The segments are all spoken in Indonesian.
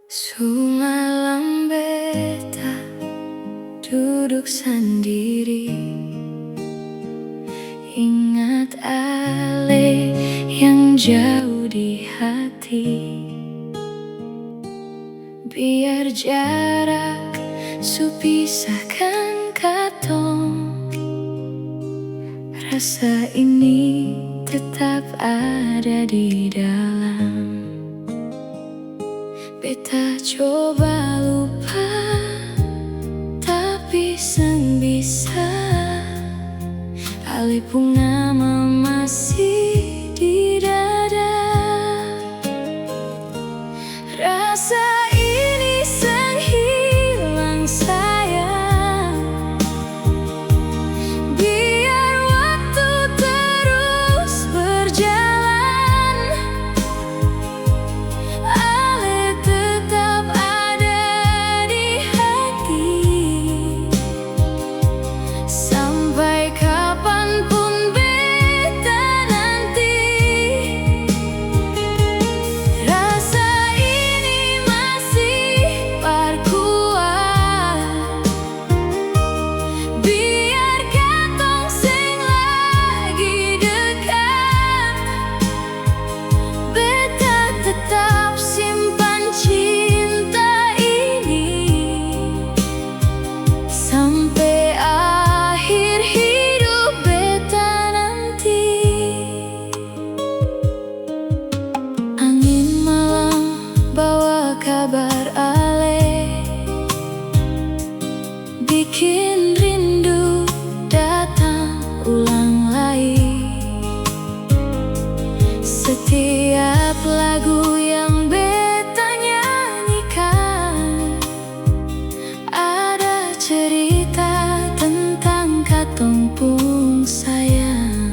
Sumalam beta duduk sendiri, ingat ale yang jauh di hati. Biar jarak supisahkan katong, rasa ini tetap ada di dalam. Beta coba lupa, tapi seng bisa. Ale bunga masih di dada. Rasa ini seng hilang sayang. Biar waktu terus berjalan, Ale tetap ada di hati. Sampai kapanpun beta nanti, rasa ini masih perkuat. Biar katong seng lagi dekat, beta tetap simpan cinta ini sampai akhir hidup beta nanti. Angin malam bawa kabar ale, bikin rindu datang ulang lagi. Setiap lagu yang beta nyanyikan ada cerita tentang katong pung sayang.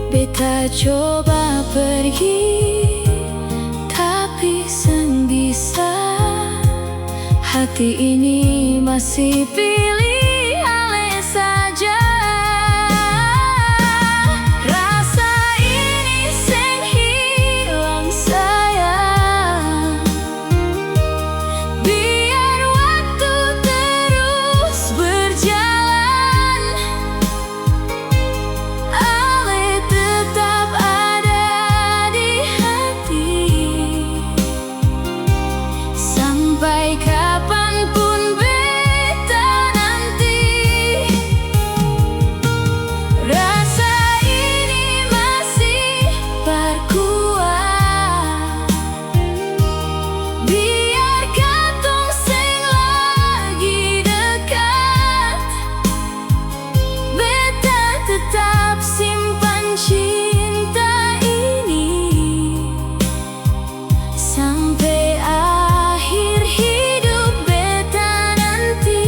Beta coba pergi, tapi seng bisa. Hati ini masih pilih ale saja. Rasa ini seng hilang sayang. Biar waktu terus berjalan, ale tetap ada di hati. Sampai kapanpun beta nanti, rasa ini masih perkuat. Biar katong seng lagi dekat, beta tetap simpan cinta ini sampai akhir hidup beta nanti.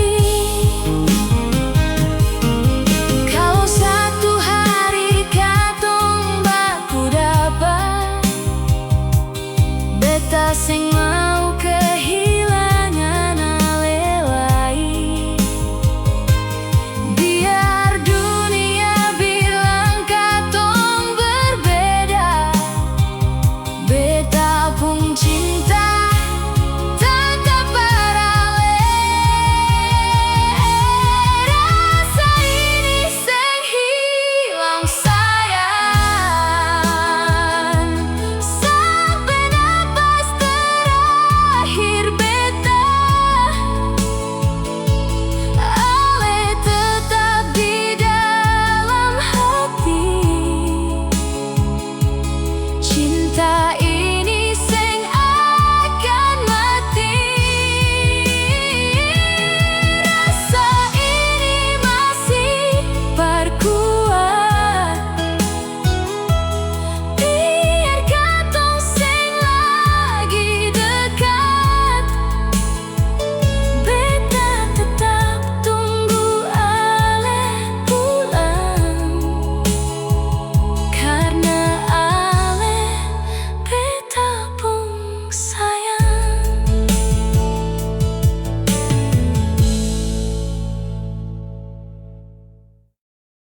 Kalau satu hari katong baku dapat, beta seng